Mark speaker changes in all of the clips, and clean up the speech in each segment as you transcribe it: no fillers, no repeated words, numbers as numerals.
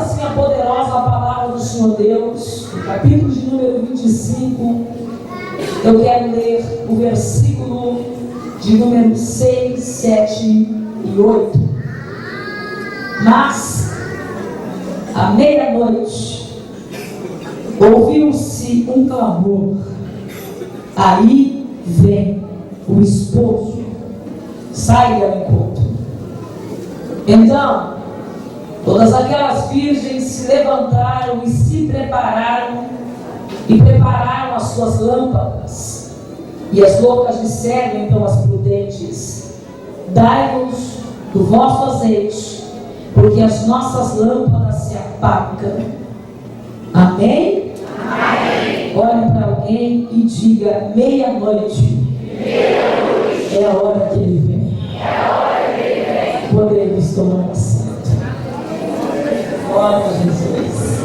Speaker 1: assim a poderosa palavra do Senhor Deus, no capítulo de número 25, eu quero ler o versículo de número 6, 7 e 8. Mas, à meia-noite, ouviu-se um clamor: aí vem o esposo, sai ao encontro. Então, todas aquelas virgens se levantaram e se prepararam, e prepararam as suas lâmpadas. E as loucas disseram então às prudentes: dai-nos do vosso azeite, porque as nossas lâmpadas se apagam. Amém? Amém. Olhe para alguém e diga: meia-noite. É a hora que ele vem. Podemos tomar assento. Glória a Jesus.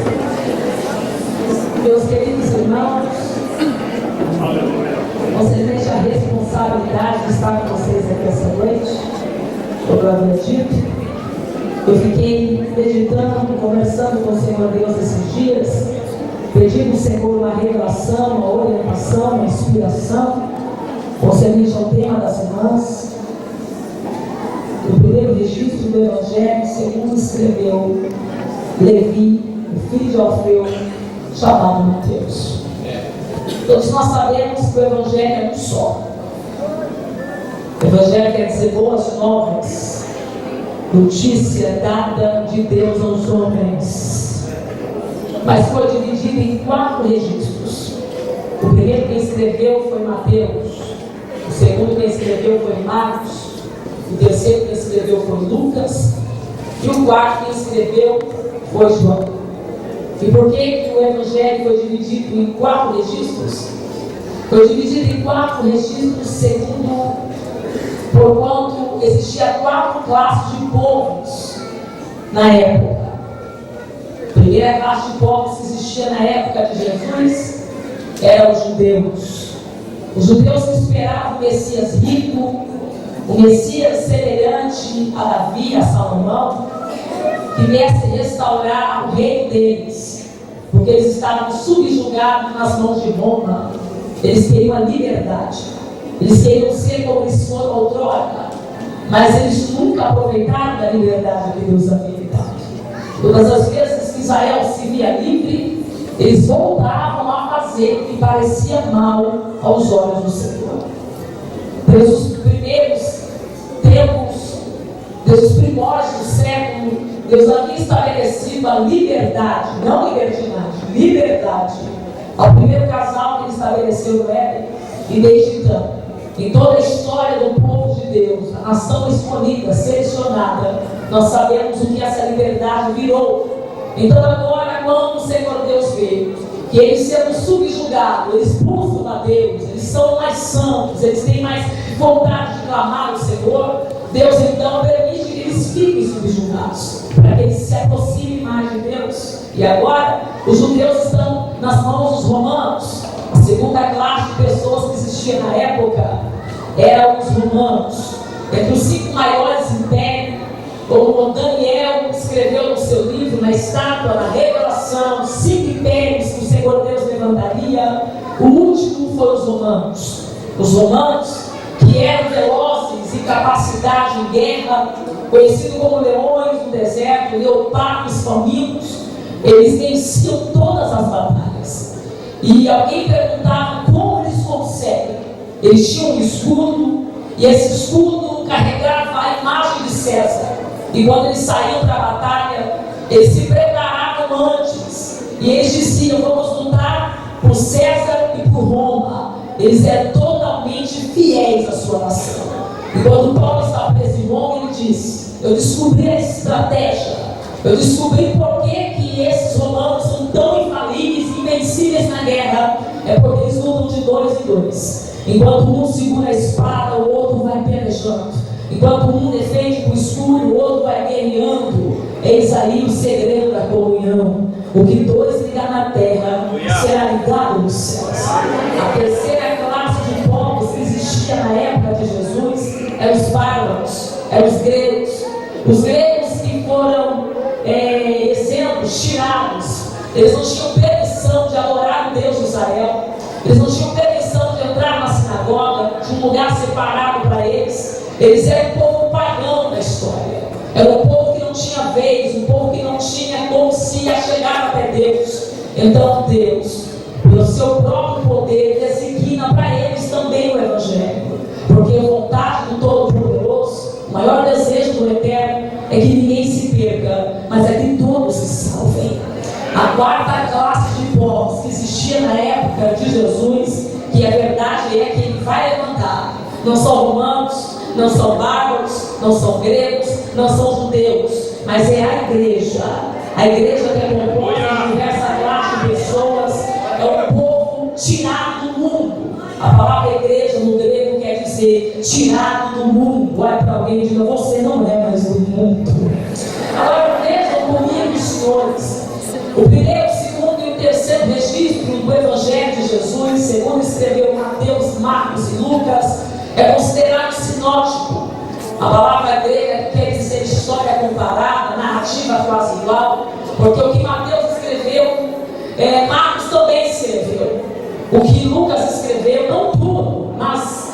Speaker 1: Meus queridos irmãos, vocês têm a responsabilidade de estar com vocês aqui essa noite, como eu havia dito. Eu fiquei meditando, conversando com o Senhor Deus esses dias, pedindo ao Senhor uma revelação, uma orientação, uma inspiração, concernente ao tema das irmãs. O primeiro registro do Evangelho, segundo escreveu Levi, o filho de Alfeu, chamado Mateus. Todos nós sabemos que o Evangelho é um só. O Evangelho quer dizer boas novas, notícia dada de Deus aos homens. Mas foi dividido em 4 registros. O primeiro que escreveu foi Mateus, o segundo que escreveu foi Marcos, o terceiro que escreveu foi Lucas, e o quarto que escreveu foi João. E por que o Evangelho foi dividido em 4 registros? Foi dividido em 4 registros segundo, porquanto existia 4 classes de povos na época. A primeira classe de povos que existia na época de Jesus eram os judeus. Os judeus que esperavam o Messias rico, o Messias semelhante a Davi, a Salomão, que viesse restaurar o reino deles, porque eles estavam subjugados nas mãos de Roma. Eles queriam a liberdade, eles queriam ser como eles foram outrora, mas eles nunca aproveitaram da liberdade que Deus havia dado. Todas as vezes que Israel se via livre, eles voltavam a fazer o que parecia mal aos olhos do Senhor. Desde os primeiros tempos, desde os primórdios do século, Deus havia estabelecido a liberdade, não libertinagem, liberdade, ao primeiro casal que ele estabeleceu no Éden. E desde então, em toda a história do povo de Deus, a nação escolhida, selecionada, nós sabemos o que essa liberdade virou. Então agora, quando o Senhor Deus vê que eles sendo subjugados, eles buscam a Deus, eles são mais santos, eles têm mais vontade de clamar ao Senhor, Deus então permite que eles fiquem subjugados, para que eles se aproximem mais de Deus. E agora, os judeus estão nas mãos dos romanos. A segunda classe de pessoas que existia na época eram os romanos. Entre os 5 maiores impérios, como Daniel escreveu no seu livro, na estátua, na revelação, 5 impérios que o Senhor Deus levantaria, o último foi os romanos. Os romanos, que eram velozes e capacidade em guerra, conhecidos como leões do deserto, leopardos famintos, eles venciam todas as batalhas. E alguém perguntava como eles conseguem. Eles tinham um escudo, e esse escudo carregava a imagem de César. E quando eles saíam para a batalha, eles se preparavam antes. E eles diziam: vamos lutar por César e por Roma. Eles eram totalmente fiéis à sua nação. E quando Paulo estava preso em Roma, ele disse: eu descobri a estratégia. Eu descobri por que esses romanos são tão infalíveis e invencíveis na guerra. É porque eles lutam de 2 em 2. Enquanto um segura a espada, o outro vai pelejando. Enquanto um defende com o escudo, o outro vai guerreando. Eis aí o segredo da comunhão. O que 2 ligar na terra será ligado nos céus. A terceira classe de povos que existia na época de Jesus eram os bárbaros, eram os gregos. Os gregos que foram exemplos, Eles não tinham permissão de adorar o Deus de Israel. Eles não tinham permissão de entrar na sinagoga, de um lugar separado para eles. Eles eram um povo pagão na história. Era um povo que não tinha vez, um povo que não tinha como se achegar até Deus. Então Deus, pelo seu próprio poder, designa para eles também o Evangelho. Porque a vontade do Todo-Poderoso, o maior desejo do Eterno, é que ninguém se perca, mas é que todos se salvem. A quarta classe de povos que existia na época de Jesus, que a verdade é que ele vai levantar, não são romanos, não são bárbaros, não são gregos, não são judeus, mas é a igreja. A igreja que é composta de diversas classes de pessoas, é um povo tirado do mundo. A palavra igreja no grego quer dizer tirado do mundo. Vai para alguém e diga: você não é mais do mundo. Agora vejam comigo, senhores, o primeiro, segundo e o terceiro registro do Evangelho de Jesus, segundo escreveu Mateus, Marcos e Lucas, é considerado sinótico. A palavra grega quer dizer história comparada, narrativa quase igual, porque o que Mateus escreveu, Marcos também escreveu. O que Lucas escreveu, não tudo, mas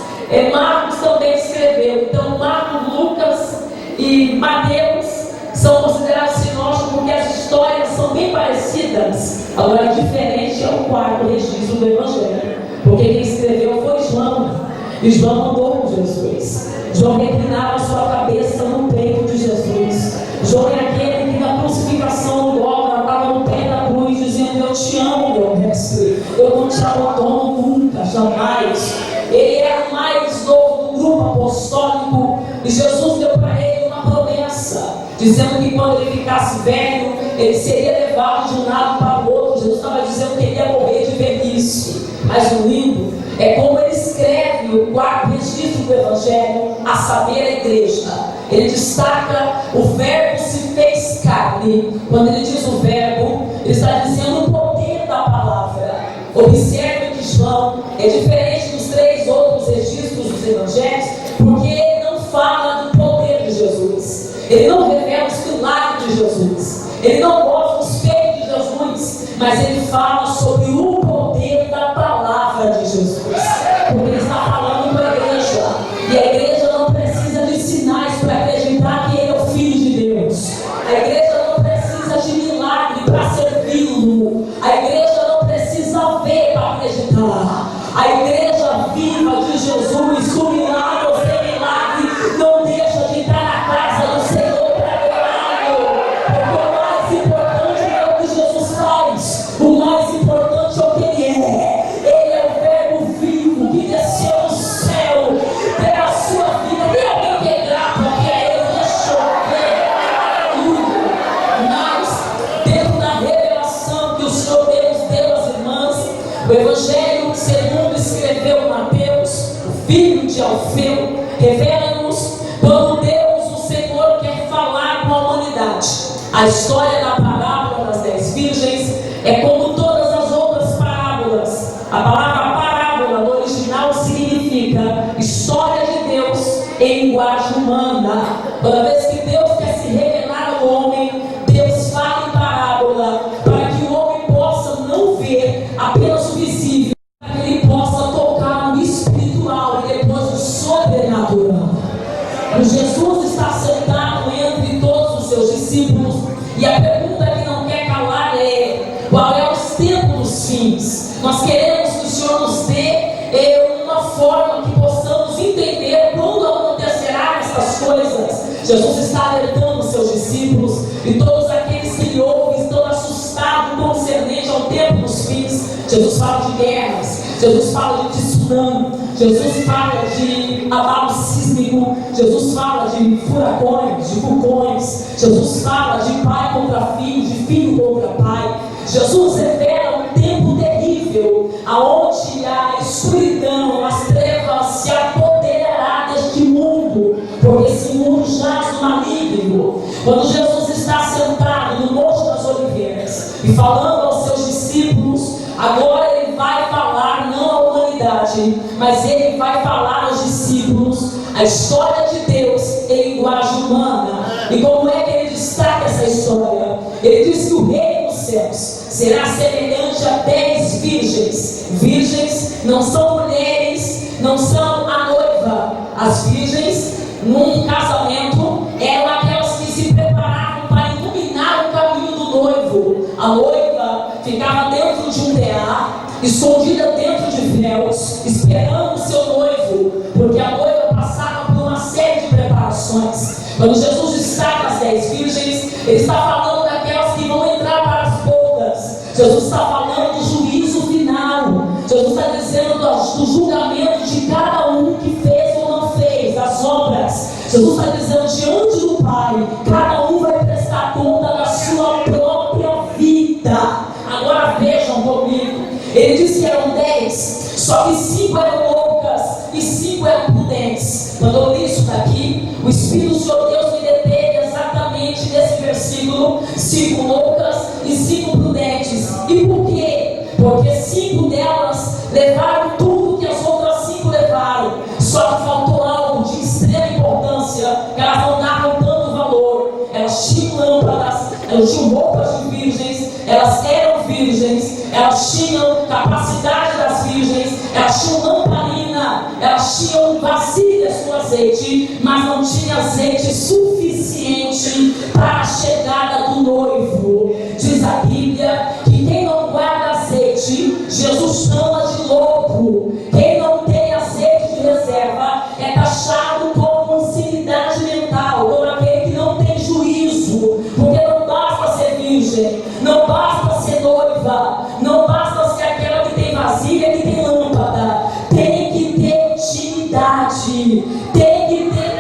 Speaker 1: Marcos também escreveu. Então Marcos, Lucas e Mateus são considerados sinóticos porque as histórias são bem parecidas. Agora, diferente é o quarto registro do Evangelho, porque quem escreveu foi João. E João andou com Jesus. João reclinava sua cabeça no peito de Jesus. João é aquele que na crucificação do Gólgota estava no pé da cruz dizendo: eu te amo, meu mestre, eu não te abandono nunca, jamais. Ele era o mais novo do grupo apostólico e Jesus deu para ele uma promessa, dizendo que quando ele ficasse velho, ele seria levado de um lado para o outro. Jesus estava dizendo que ele ia morrer de velhice. Mas o lindo é como ele escreve o quarto registro do Evangelho, a saber, a igreja. Ele destaca: o verbo se fez carne. Quando ele diz o verbo, ele está dizendo o poder da palavra. Observe que João é diferente dos três outros registros dos evangelhos, porque ele não fala do poder de Jesus, ele não revela os milagres de Jesus, ele não mostra os feitos de Jesus, mas ele fala sobre o poder da palavra de Jesus, porque ele está falando para a igreja, e a igreja não precisa de sinais para acreditar que ele é o Filho de Deus. A igreja não precisa de milagre para servi-lo. A igreja não precisa ver para acreditar. A igreja viva de Jesus, com milagre ou sem milagre, não deixa de entrar na casa do Senhor para adorá-lo. Porque o mais importante não é o que Jesus faz, o mais importante é o que ele é. Ele é o verbo vivo que desceu do céu pela sua vida. Tem alguém que é grato aqui a ele? Deixa eu ver. Aleluia. Mas dentro da revelação que o Senhor Deus deu às irmãs, o Evangelho segundo escreveu Mateus, o filho de Alfeu, revela-nos quando Deus, o Senhor, quer falar com a humanidade. A história da parábola das 10 virgens é como todas as outras parábolas. A palavra parábola no original significa história de Deus em linguagem humana. Toda vez que Deus quer se revelar ao homem, Deus fala em parábola para que o homem possa não ver apenas o visível, para que ele possa tocar no espiritual e depois no sobrenatural. Jesus está sentado entre todos os seus discípulos e a pergunta que não quer calar é: qual é os tempos dos fins? Nós queremos que o Senhor nos dê uma forma que possamos entender quando acontecerá essas coisas. Jesus está alertando os seus discípulos e todos aqueles que lhe ouvem estão assustados concernente ao tempo dos fins. Jesus fala de guerras, Jesus fala de tsunami, Jesus fala de abalo sísmico, Jesus fala de furacões, de vulcões, Jesus fala de pai contra filho, de filho contra pai. Jesus revela um tempo terrível, aonde a escuridão, as trevas se apoderará deste mundo, porque esse mundo jaz no maligno. Quando Jesus está sentado no Monte das Oliveiras e falando aos seus discípulos, agora ele vai falar não à humanidade, mas ele vai falar aos discípulos a história de Deus em linguagem humana. E como é que ele destaca essa história? Ele diz que o reino dos céus será semelhante a 10 virgens. Virgens não são mulheres, não são a noiva. As virgens, num casamento, eram aquelas que se preparavam para iluminar o caminho do noivo. A noiva ficava dentro de um tear, escondida dentro de véus, esperando o seu noivo, porque a noiva passava por uma série de preparações. Quando Jesus destaca as 10 virgens, ele está falando daquelas que vão entrar para as bodas. Jesus está falando do juízo final. Jesus está dizendo do julgamento de cada um que fez ou não fez as obras. Jesus está dizendo diante do Pai, cada um vai prestar conta da sua própria vida. Agora vejam comigo, ele disse que eram 10, só que 5 eram loucas e 5 eram prudentes. Quando eu li isso daqui, o Espírito do Senhor Deus me deteve exatamente nesse versículo: 5 loucas e 5 prudentes. E por quê? Porque 5 delas levaram tudo que as outras 5 levaram, só que faltou algo de extrema importância, que elas não davam tanto valor. Elas tinham lâmpadas, elas tinham roupas de virgens, elas eram virgens, elas tinham capacidade das virgens, elas tinham lamparina, elas tinham vasilhas com azeite, mas não tinha azeite suficiente para a chegada do noivo. Diz a Bíblia que quem não guarda azeite, Jesus chama de louco. Quem não tem azeite de reserva é taxado como insanidade mental, como aquele que não tem juízo, porque não basta ser virgem, não basta ser noiva, não basta ser aquela que tem vasilha, que tem lâmpada. Tem que ter intimidade, tem que ter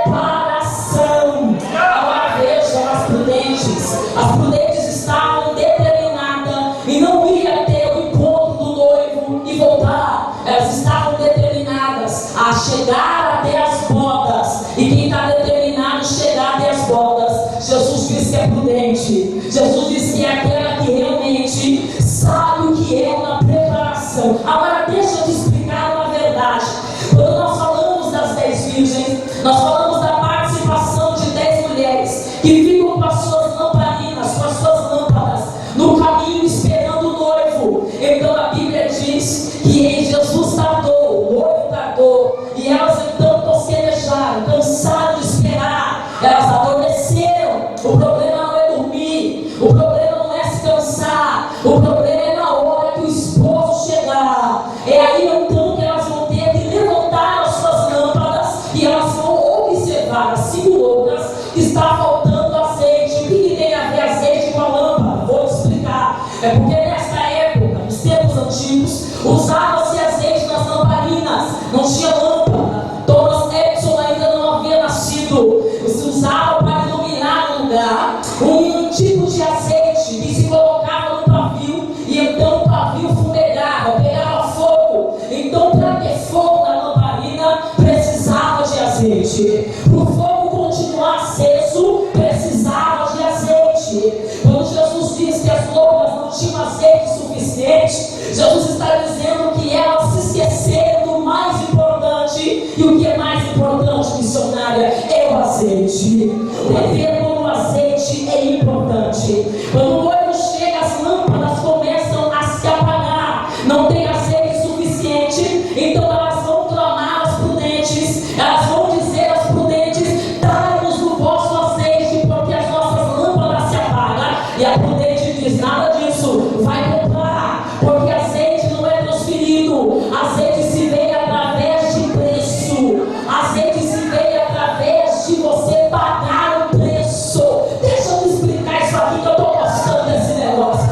Speaker 1: preparação. Agora vejam as prudentes. As prudentes estavam determinadas e não ia ter o encontro do noivo e voltar. Elas estavam determinadas a chegar até as bodas. E quem está determinado a chegar até as bodas, Jesus diz que é prudente. Jesus diz que é aquela que realmente sabe o que é uma preparação. Agora deixa eu te explicar uma verdade. Quando nós falamos das 10 virgens, nós falamos da participação de 10 mulheres que ficam com as suas lamparinas, com as suas lâmpadas, no caminho esperando o noivo. Então a Bíblia diz que Jesus tardou, o noivo tardou, e elas então tocelejaram, cansaram de esperar, elas adormeceram. O problema não é dormir, o problema não é se cansar, o problema é na hora que o esposo chegar. É aí então que elas vão ter que levantar as suas lâmpadas e elas vão observar as 5 loucas que está faltando azeite. O que tem a ver azeite com a lâmpada? Vou explicar. É porque nessa época, nos tempos antigos, usava-se azeite nas lamparinas, não tinha lâmpada. Thomas Edison ainda não havia nascido. Se usava para iluminar um lugar um tipo de azeite que se colocava no pavio, e então o pavio fumegava, pegava fogo. Então, para ter fogo na lamparina, precisava de azeite. Para o fogo continuar aceso, precisava de azeite. Quando Jesus disse que as loucas não tinham azeite suficiente, Jesus está dizendo que elas se esqueceram do mais importante. E o que é mais importante, missionária, é o azeite. Beber como azeite é importante. Quando o noivo chega, as lâmpadas começam a se apagar, não tem azeite suficiente. Então elas vão clamar às prudentes, elas vão dizer às prudentes: dai-nos o vosso azeite, porque as nossas lâmpadas se apagam. E a prudente diz: nada disso, vai comprar, porque azeite não é transferido, azeite se vê através de preço, azeite se vê através de você pagar o preço. Deixa eu te explicar isso aqui, que eu estou gostando desse negócio.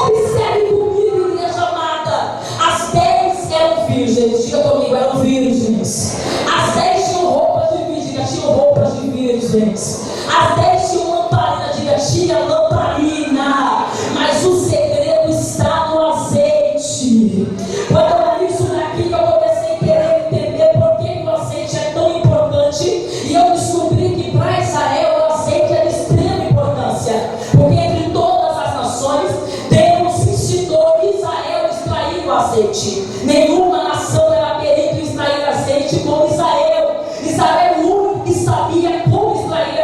Speaker 1: Observe comigo, igreja amada. As 10 eram virgens, diga comigo, eram virgens. As 10 tinham roupas de virgem, diga, tinham roupas de virgens. As 10 tinham lamparina, diga, tinha lamparina. Mas o segredo está no azeite. Quando eu li isso daqui, eu comecei a querer entender por que o azeite é tão importante. E eu descobri que para Israel o azeite é de extrema importância. Porque entre todas as nações, Deus ensinou Israel a extrair o azeite. Nenhuma nação era perito em extrair azeite como Israel. Israel era o único que sabia como extrair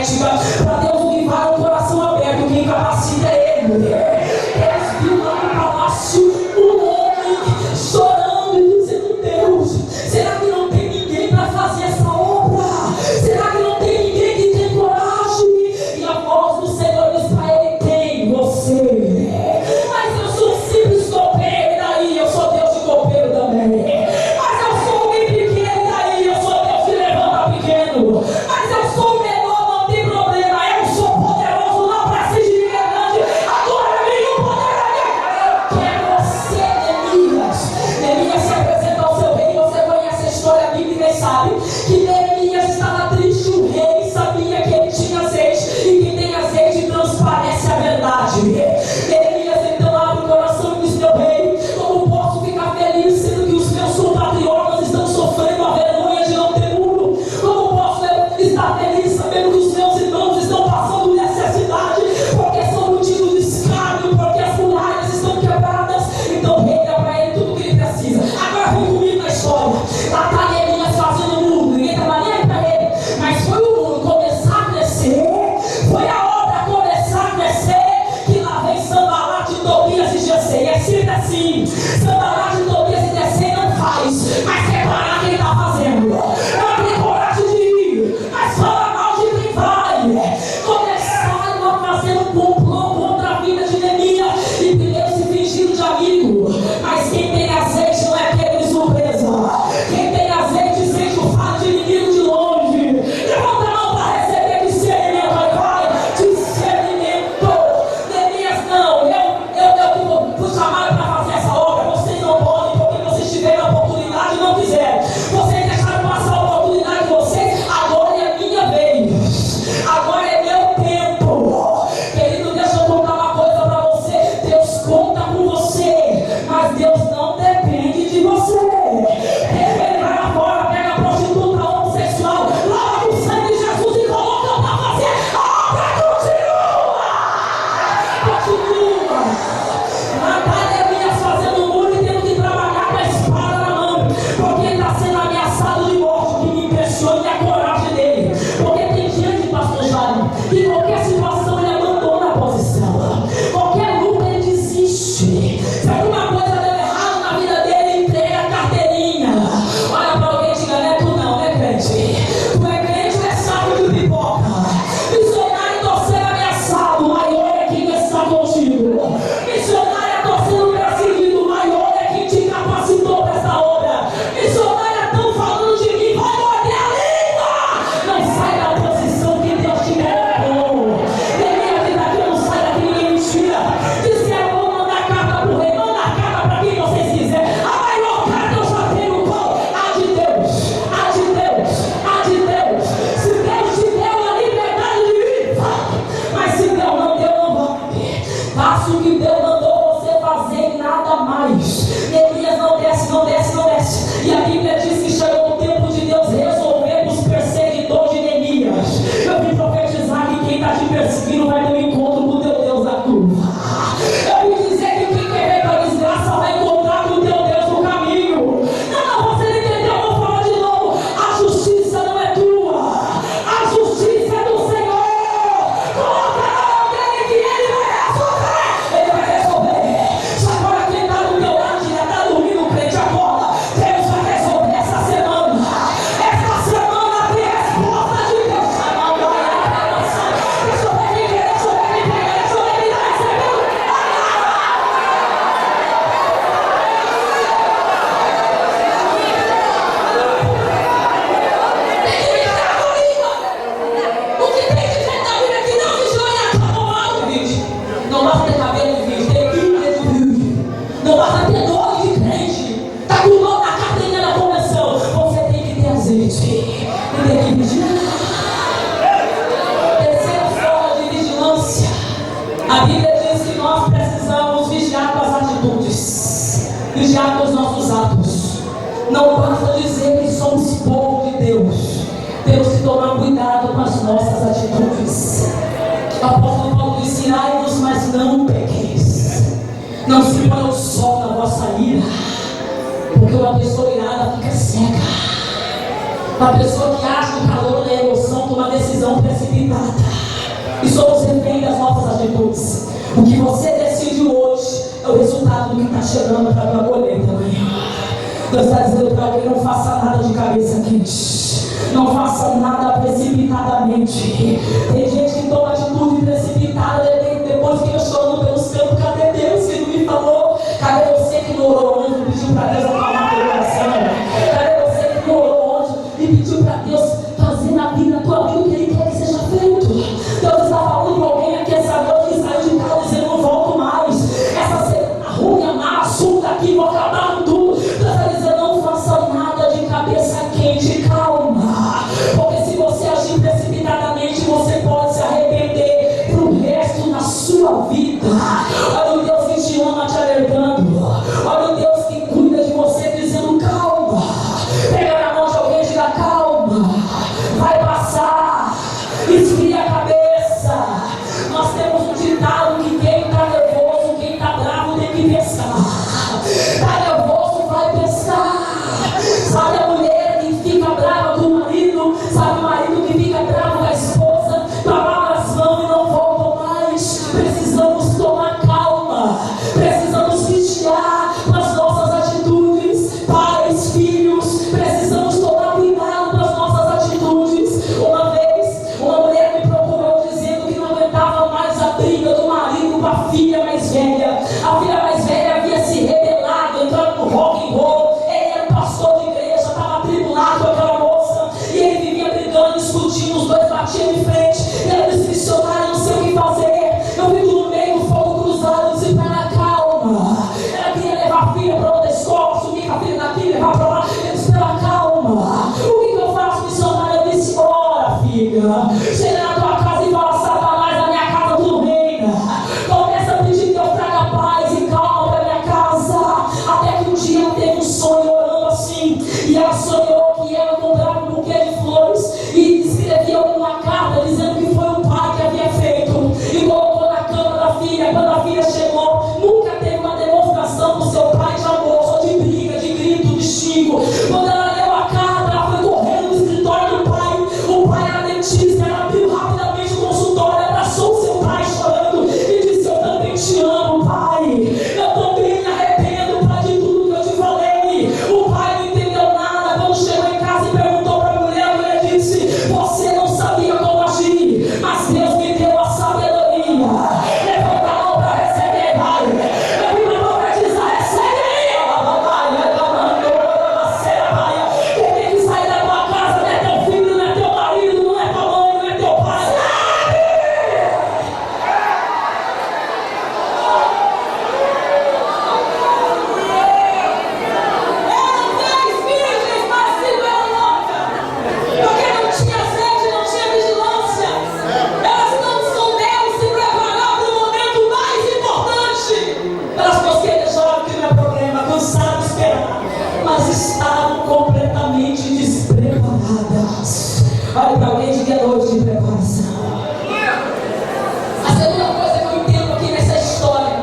Speaker 1: profética. Para Deus o que vai é um coração aberto, quem capacita é Ele. Deus viu lá no palácio um homem chorando e dizendo: Deus, será que não tem ninguém para fazer essa obra? Será que não tem ninguém que tem coragem? E a voz do Senhor diz para ele: tem você. Mas eu sou um simples copeiro, e daí eu sou Deus de copeiro também. Mas eu sou alguém pequeno, e daí eu sou Deus que levanta pequeno. Mas eu sou menor, não tem problema. Eu sou poderoso, não preciso de ninguém grande. Agora vem o poder da minha cara. Eu quero você, Neemias. Neemias se apresenta ao seu rei. Você conhece a história bíblica e sabe que Neemias estava triste. O rei sabia que ele tinha azeite, e quem tem azeite transparece a verdade. Neemias então abre o coração e diz: meu rei, como posso ficar feliz sendo que os meus compatriotas estão sofrendo a vergonha de não ter muro? Como posso estar feliz sabendo que os meus irmãos estão passando necessidade, porque são motivo de escárnio, porque as muralhas estão quebradas? Então o rei dá para ele tudo o que ele precisa. Agora vem comigo na história. Lá está Neemias fazendo muro, ninguém estava nem aí para ele, mas foi o muro começar a crescer, foi a obra começar a crescer, que lá vem Sanbalat, Tobias e Gesem. É sempre assim: Sanbalat, Tobias e Gesem não faz, mas repara quem está fazendo. Não tem coragem de ir, mas fala mal de quem vai. Começaram a fazer um complô contra a vida de Neemias, e primeiro se fingindo de amigo. Mas quem tem azeite não é pego de surpresa. Quem tem azeite sente o fato de inimigo de longe. Levanta a mão para receber discernimento. Vai, discernimento. Neemias, não, eu fui chamado para fazer essa obra. Vocês não podem, porque vocês tiveram a oportunidade e não quiseram. Vocês deixaram passar a oportunidade de vocês. Agora é a minha vez. Agora é meu tempo. Querido, deixa eu contar uma coisa para você. Deus conta com você, mas Deus não depende de você. Ele vai lá fora, pega a prostituta homossexual, lava o sangue de Jesus e coloca para fazer. A obra continua. Lá está Neemias fazendo muro e tendo que trabalhar com a espada na mão, porque ele está sendo ameaçado de morte. O que me impressiona é a coragem dele, porque tem gente, pastor Jairo, que em qualquer situação ele abandona a posição, qualquer luta ele desiste. Se alguma coisa deu errado na vida dele, ele entrega a carteirinha. Olha para alguém e diga: não é tu não, né, crente? Tu é crente ou é saco de pipoca? Missionário está sendo ameaçado, maior é quem está contigo. Missionário está sendo perseguido, maior é quem te capacitou para essa obra. Missionário estão falando de mim, vai morder a língua. Não sai da posição que Deus te colocou. Neemias diz aqui: não sai daqui, ninguém me tira. Diz que eu vou mandar carta para o rei, manda carta para quem vocês quiserem. A maior carta eu já tenho no pão. A de Deus, a de Deus, a de Deus. Se Deus te deu a liberdade de ir, vai. Mas se Deus não deu, não vai. Faça o que Deus mandou você fazer e nada mais. Neemias não desce, não desce, não desce. E a Bíblia diz que chegou o tempo de Deus resolver os perseguidores de Neemias. Eu vim profetizar que quem está te perseguindo vai ter um encontro com o teu Deus da curva. Eu vim dizer que quem quer ver para desgraça vai encontrar com o teu Deus no caminho. Não, você não entendeu, eu vou falar de novo. A justiça não é tua, a justiça é do Senhor. Coloca na mão dele que ele vai resolver. Ele vai resolver. Se agora quem está no teu lado já está dormindo, crente, acorda. Deus vai resolver essa semana. Essa semana tem resposta de Deus. Deixa eu ver quem quer, deixa eu ver quem pega, deixa eu ver quem está recebendo. Tem que vigiar a língua. O que tem de gente na Bíblia que não vigiou e acabou mal de vídeo. Não basta ter cabelo de vídeo, tem Bíblia de vídeo. Não basta ter nome de crente. Está com o nome na carteirinha da convenção. Você tem que ter azeite. E tem que vigiar. Terceira forma de vigilância. A Bíblia diz que nós precisamos vigiar com as atitudes, vigiar com os nossos atos. Não basta dizer que somos povo de Deus. Temos que tomar cuidado com as nossas atitudes. O apóstolo Paulo disse: irai-vos, mas não pequeis. Não se põe o sol na vossa ira, porque uma pessoa irada fica cega. Uma pessoa que age no calor da emoção toma decisão precipitativa. precipitada e somos refém das nossas atitudes. O que você decide hoje é o resultado do que está chegando para a tua colheita amanhã. Deus está dizendo para alguém: não faça nada de cabeça quente, não faça nada precipitadamente. Tem gente que toma atitude precipitada e depois fica chorando pelos campos. Cadê Deus que não me falou? Cadê você que não orou hoje e pediu para Deus acalmar teu coração? Cadê você que não orou hoje e pediu para Deus fazer na vida, na tua vida, o que Ele quer que seja feito? Deus está falando com alguém aqui essa noite que saiu de casa dizendo: não volto mais. Essa semana ruim, má, assunto aqui, vou acabar com tudo. Deus está dizendo: não faça nada de cabeça quente, calma. Porque se você agir precipitadamente, você pode se arrepender pro resto da sua vida. Olha o Deus que te ama te alertando. Olha o Deus que cuida de você dizendo: calma. Pega na mão de alguém e diga: calma, vai passar. Esfria a cabeça. Nós temos um ditado que quem está nervoso, quem está bravo tem que pescar. Está nervoso, vai pescar. Sabe a mulher que fica brava com o marido? Sabe o marido que fica bravo com a esposa? Lavaram as mãos e não voltam mais. Precisamos tomar calma. Precisamos vigiar nas nossas atitudes. Pais, filhos, precisamos tomar cuidado com as nossas atitudes. Uma vez, uma mulher me procurou dizendo que não aguentava mais a briga do marido com a filha mais velha. A filha mais velha havia se rebelado, entrando no rock and roll. Ele era pastor de igreja, estava atribulado com aquela moça. E ele vivia brigando, discutindo, os dois batiam de frente. E ela disse: missionário, não sei o que fazer. Eu fico no meio do fogo cruzado. Eu disse para ela: calma. Ela queria levar a filha para outra escola, subir com a filha daqui, levar para lá. Eu disse para ela: calma. O que eu faço, missionário? Eu disse: ora, filha. Chega na tua casa e fala: Satanás, na minha casa tu não reina. Começa a pedir que Deus traga paz e calma para minha casa. Até que um dia ela teve um sonho orando assim. E ela sonhou que ela comprava um buquê de flores e escrevia uma carta dizendo que foi o pai que havia feito. E colocou na cama da filha. Quando a filha chegou, nunca teve uma demonstração do seu pai de amor, só de briga, de grito, de xingo. Quando ela leu a carta, ela foi correndo no escritório do pai. O pai era dentista, ela abriu rapidamente o consultório, abraçou o seu pai chorando e disse: eu também te amo, pai. Eu também me arrependo, pai, de tudo que eu te falei. O pai não entendeu nada. Quando chegou em casa e perguntou para a mulher disse: você não sabia como agir, mas Deus me deu a sabedoria. Levanta a mão para receber, pai. Eu vim para profetizar, recebe aí. Quem tem que sair da tua casa não é teu filho, não é teu marido, não é tua mãe, não é teu pai. Eram 10 virgens, mas 5 eram loucas. Porque não tinha sede, não tinha vigilância. Elas não souberam se preparar para o momento mais importante. Elas bocejaram, que não é problema, cansaram de esperar, mas estavam completamente despreparadas. Olha para alguém, diga: noite de preparação. A segunda coisa que eu entendo aqui nessa história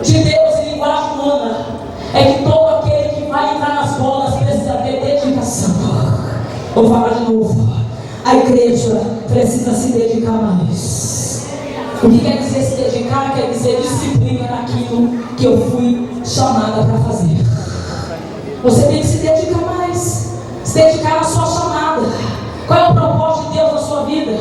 Speaker 1: de Deus em linguagem humana é que todo aquele que vai entrar nas bolas precisa ter dedicação. Vou falar de novo. A igreja precisa se dedicar mais. O que quer dizer se dedicar? Quer dizer disciplina naquilo que eu fui chamada para fazer. Você tem que se dedicar mais. Se dedicar na sua chamada. Qual é o propósito de Deus na sua vida?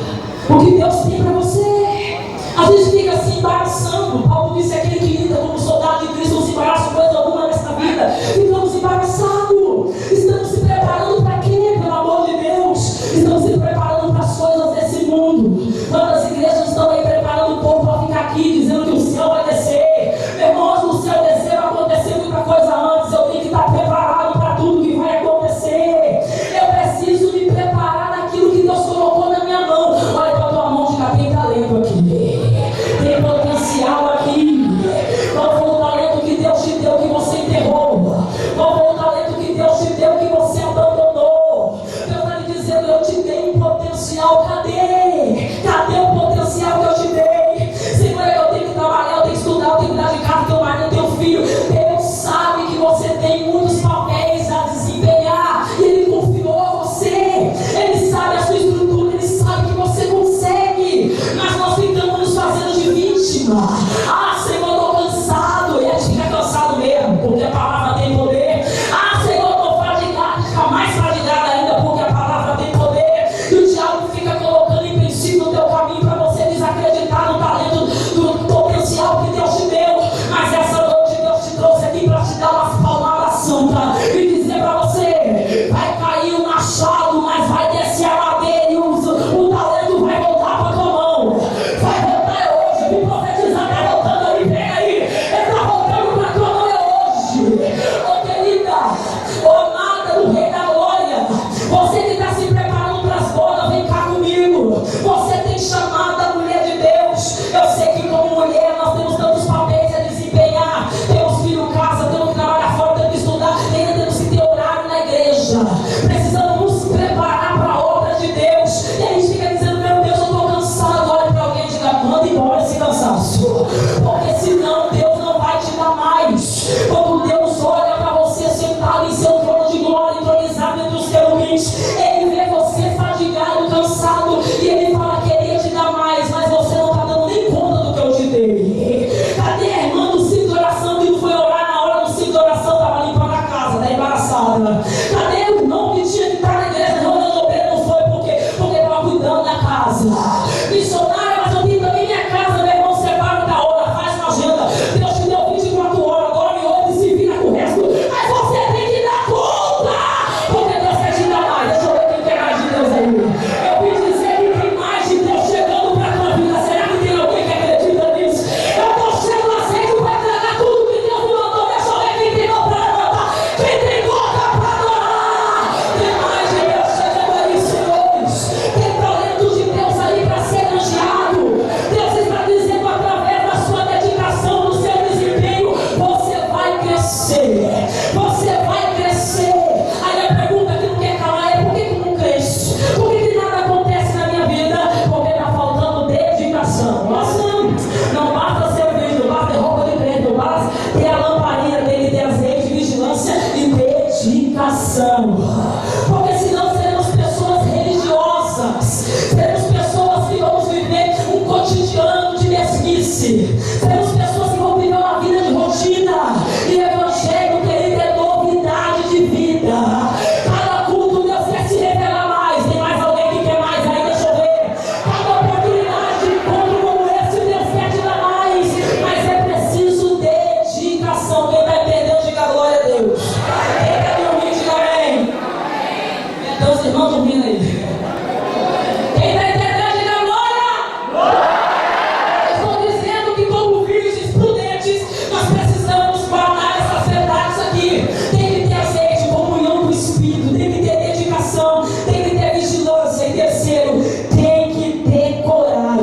Speaker 1: O que Deus tem para você? Às vezes fica assim embaraçando. Paulo disse: aquele que lida como soldado de Cristo não se embaraça coisa alguma nesta vida. Ficamos embaraçados. Estamos se preparando para quê? Pelo amor de Deus. Estamos se preparando para as coisas desse mundo. Quantas igrejas estão aí preparando o povo para ficar aqui dizendo que o céu vai descer? Meu irmão, o céu descer vai acontecer muita coisa antes. Eu tenho que estar preparado para tudo que vai acontecer. Eu preciso me preparar naquilo que Deus colocou na minha mão. Olha para a tua mão, diga: tem talento aqui, tem potencial aqui. Qual foi o talento que Deus te deu que você enterrou? Qual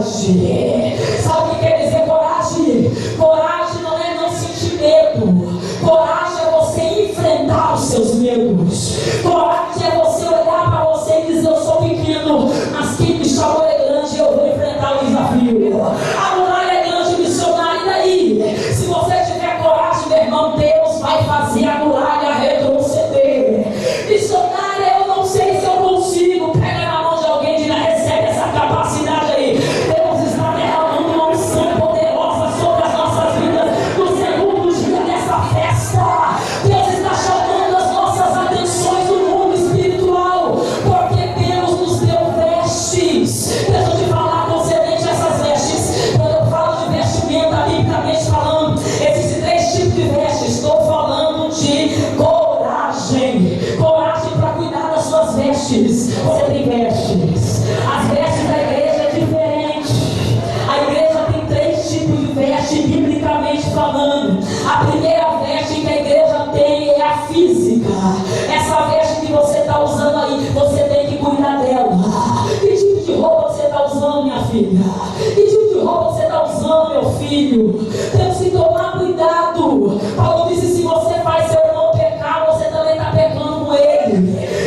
Speaker 1: coragem. Sabe o que quer dizer coragem? Coragem não é não sentir medo. Coragem é você enfrentar os seus medos. Coragem é você olhar para você e dizer: eu sou pequeno, mas quem me chamou é grande e eu vou enfrentar o desafio. A muralha é grande, missionário, e daí? Se você tiver coragem, meu irmão, Deus vai fazer a muralha retroceder. Missionária, eu não sei se eu consigo. Pega na mão de alguém e diga: recebe essa capacidade aí. Deus está derramando uma unção poderosa sobre as nossas vidas no segundo dia dessa festa. Deus está chamando as nossas atenções do mundo espiritual, porque Deus nos deu vestes. Deixa eu te falar concernente essas vestes. Quando eu falo de vestimenta, biblicamente falando, existem 3 tipos de vestes. Estou falando de coragem. Coragem para cuidar das suas vestes. Você tem vestes. As vestes da igreja é diferente. A igreja tem 3 tipos de veste, biblicamente falando. A primeira veste que a igreja tem é a física. Essa veste que você está usando aí, você tem que cuidar dela. Que tipo de roupa você está usando, minha filha? Que tipo de roupa você está usando, meu filho? Temos que tomar cuidado. Paulo disse: se você faz seu irmão pecar, você também está pecando com ele.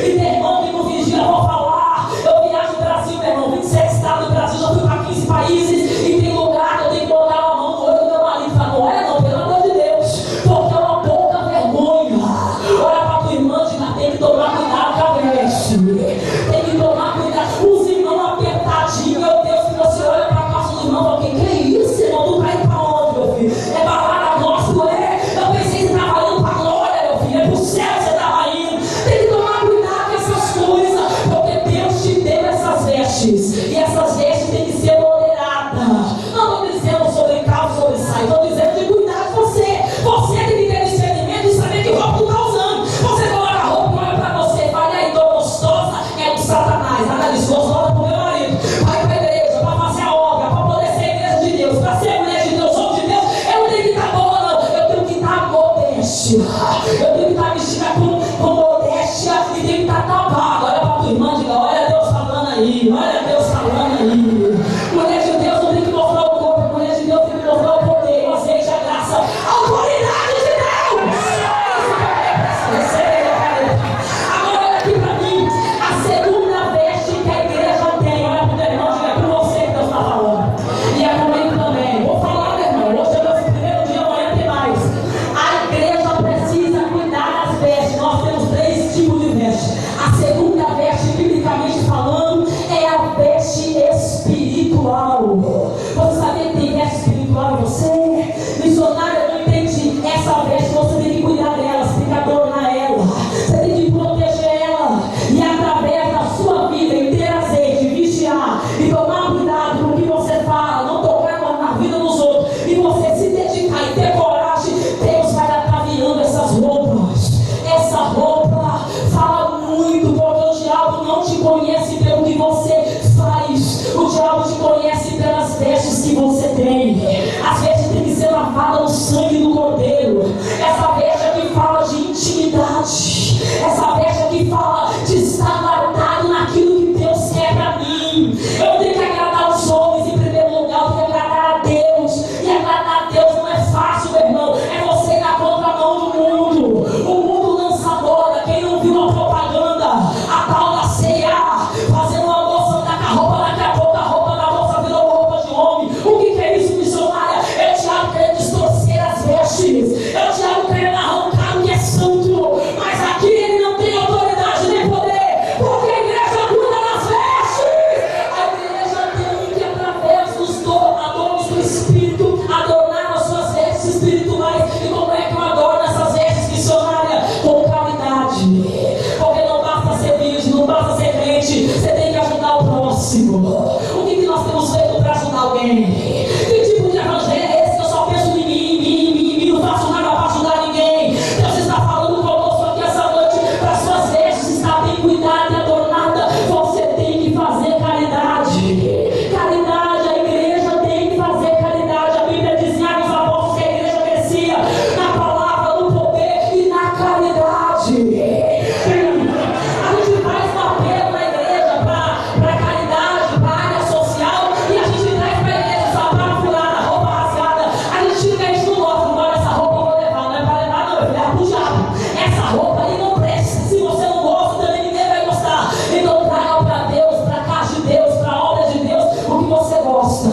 Speaker 1: E meu irmão, que no vigia eu vou falar. Eu viajo no Brasil, meu irmão, 27 estados do Brasil, já fui para 15 países. E tem lugar que eu tenho que botar a mão no olho do meu marido e falar: não é não, pelo amor de Deus, porque é uma pouca vergonha. Olha para tua irmã e diga: tem que tomar cuidado com a veste. Tem que tomar cuidado. Os irmãos apertadinhos, meu Deus, que você olha para a calça do irmão e fala: que é isso, irmão? Tu tá indo para onde, meu filho? É balada gospel, é? Eu pensei que você estava indo para a glória, meu filho. É pro céu que você estava indo. Tem que tomar cuidado com essas coisas, porque Deus te deu essas vestes. E essas vestes têm que ser moderadas. Não estou dizendo sobre calça, sobre saia. Estou dizendo de cuidar de você. Você tem que ter discernimento e saber que roupa tu está usando. Você coloca a roupa e olha para você e fala: e aí, tô gostosa? É do Satanás. Nada disso. Gostosa pro meu marido. Vai para a igreja, para fazer a obra, para poder ser igreja de Deus, para ser mulher de Deus, homem de Deus. Eu não tenho que estar boa, não. Eu tenho que estar modéstia. Eu tenho que estar vestida com modéstia e tenho que estar tapada. Olha para tua irmã e diga: olha Deus falando aí. Olha Deus falando aí. Mulher de Deus não tem que mostrar o corpo. Mulher de Deus tem que mostrar o poder, o azeite, a graça, a autoridade de Deus. Agora olha aqui para mim. A segunda veste que a igreja tem. Olha para o teu irmão e diga: é com você que Deus está falando. E é comigo também. Vou falar, meu irmão. Hoje é o nosso primeiro dia, amanhã tem mais. A igreja precisa cuidar das vestes. Nós temos 3 tipos de veste. A segunda veste, biblicamente falando, é a veste espiritual. Você sabia que tem veste espiritual em você? Missionário, não entende essa veste. Você tem que cuidar dela, você tem que adornar ela, você tem que proteger ela. E através da sua vida, em ter azeite, vigiar e tomar cuidado com o que você fala, não tocar na vida dos outros, e você se dedicar e ter coragem, Deus vai ataviando essas roupas. Essa roupa fala muito, porque o diabo não te conhece pelo que você faz. O diabo te conhece pelas vestes que você tem. As vestes têm que ser lavadas no sangue do Cordeiro. Essa veste aqui fala de intimidade. Essa veste aqui fala de estar guardado naquilo que Deus quer para mim. Eu tenho que agradar os homens em primeiro lugar. Eu tenho que agradar a Deus. E agradar a Deus não é fácil, meu irmão. É você na contramão do mundo. O mundo lança moda. Quem não viu a propaganda, a tal da C&A, fazendo uma moça andar com a roupa, daqui a pouco a roupa da moça virou roupa de homem. O que é isso, missionária? É o diabo querendo distorcer as vestes. É o diabo querendo arrancar o que é santo. Mas aqui ele não tem autoridade nem poder, porque a igreja cuida das vestes. A igreja tem que, através dos adornos do Espírito, adornar as suas vestes espirituais. E como é que eu adorno essas vestes, missionária? Com caridade. Porque não basta ser virgem, não basta ser crente, você tem que ajudar o próximo. O que nós temos feito para ajudar alguém? Que tipo de evangelho é esse que eu só penso em mim, não faço nada para ajudar ninguém? Deus está falando conosco aqui essa noite, para suas vestes estar bem cuidada e adornada, você tem que fazer caridade. Caridade, a igreja tem que fazer caridade. A Bíblia diz em Atos dos Apóstolos que a igreja crescia na palavra, no poder e na caridade. A gente faz um apelo na igreja para caridade, para área social, e a gente traz gosta.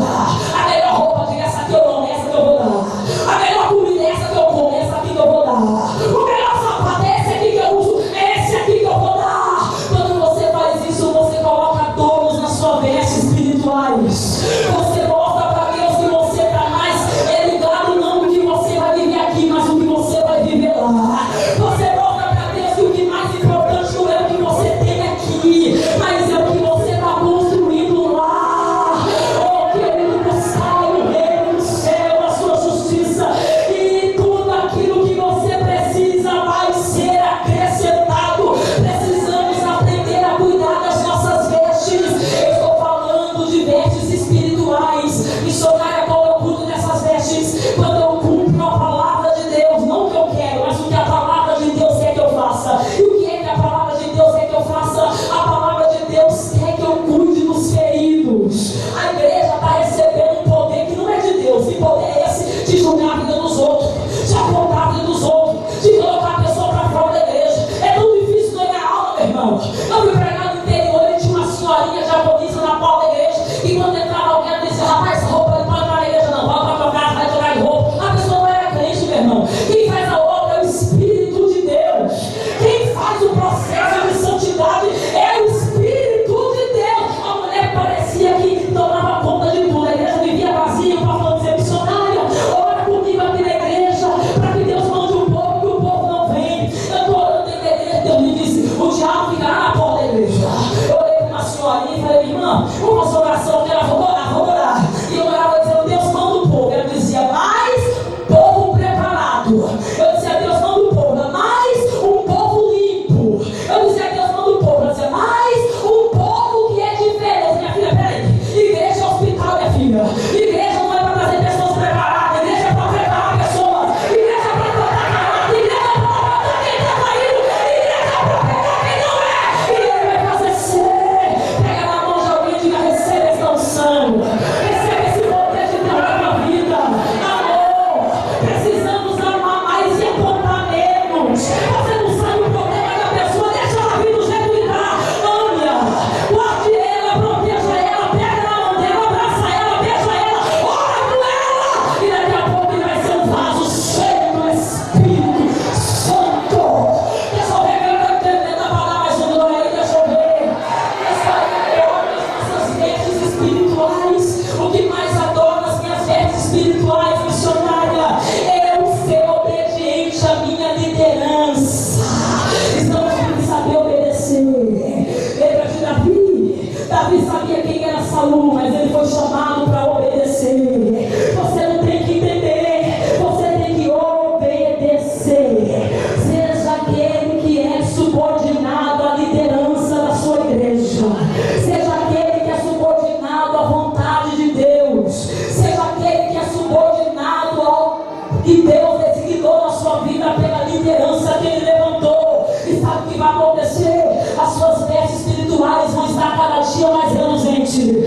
Speaker 1: A melhor roupa, diga essa aqui eu não, essa que eu vou dar. A melhor comida é essa que eu como, essa aqui que eu vou dar. O melhor sapato é esse aqui que eu uso, é esse aqui que eu vou dar. Quando você faz isso, você coloca domos nas suas vestes espirituais. Você mostra para Deus que você está mais ligado não no que você vai viver aqui, mas no que você vai viver lá. Você mostra para Deus que o que mais importante não é o que você tem aqui, mas é o que você está construindo lá. Oh, querido, buscar o reino do céu, a sua justiça, e tudo aquilo que você precisa vai ser acrescentado. Precisamos aprender a cuidar das nossas vestes. Eu estou falando de vestes espirituais. Missionária, qual é o culto dessas vestes? Quando eu cumpro a palavra de Deus, não o que eu quero, mas o que a palavra de Deus quer que eu faça. E o que é que a palavra de Deus quer que eu faça? A palavra de Deus quer que eu cuide dos feridos. A igreja está recebendo um poder que não é de Deus. Que poder é esse? De julgar a vida dos outros, de apontar a vida dos outros, de colocar a pessoa para fora da igreja. É tão difícil ganhar aula, meu irmão. Eu fui pregar no interior e tinha uma senhorinha japonesa na porta da igreja. E quando entrava alguém, ela dizia: rapaz, essa roupa não pode entrar na igreja, não. Volta para tua casa, vai trocar de roupa. A pessoa não era crente, meu irmão. Quem faz a obra é o Espírito de Deus. Quem faz o processo de santidade é o Espírito de Deus. A mulher parecia que tomava conta de tudo. A igreja vivia vazia. O pastor dizia: missionária, ora comigo aqui na igreja, para que Deus mande um povo, que o povo não vem. Eu estou orando dentro da igreja. Deus me disse: o diabo ficará na porta da igreja. Eu olhei para uma senhorinha e falei: irmã, vamos fazer oração, que ela vou orar. E eu orava dizendo: Deus manda um povo. Ela dizia: mais povo preparado. Eu dizia: Deus manda um povo, mais um povo limpo. Eu dizia: Deus manda um povo. Ela dizia: mais um povo que é diferente. Minha filha, peraí, igreja é hospital, minha filha. Igreja não é para trazer pessoas preparadas, igreja é para preparar pessoas, igreja é para tratar caráter, igreja é para levantar quem está caído, igreja é para pegar quem não é, igreja vai fazer ser. Pega na mão de alguém e diga: receba essa unção, receba esse poder de Deus na tua vida. Amor, precisamos amar mais e apontar menos. Você não sabe o problema da pessoa, deixa ela vir do jeito que está. Ame-a, guarde ela, proteja ela, pega na mão dela, abraça ela, beija ela, ora com ela, e daqui a pouco ele vai ser um vaso cheio do Espírito Santo. Deixa eu ver quem está entendendo a palavra, mais um glória aí, deixa eu ver. Isso aí adora as nossas vestes espirituais. O que mais adora as minhas vestes espirituais, missionária, é o ser obediente à minha liderança. Estamos tendo que saber obedecer. Lembra de Davi? Davi sabia quem era Saul, mas ele foi chamado para obedecer. Você não tem que entender, você tem que obedecer. Seja aquele que é subordinado à liderança da sua igreja. Seja aquele que é subordinado à vontade de Deus. Seja aquele que é subordinado ao que Deus designou na sua vida pela liderança que Ele levantou. E sabe o que vai acontecer? As suas vestes espirituais vão estar cada dia mais reluzentes.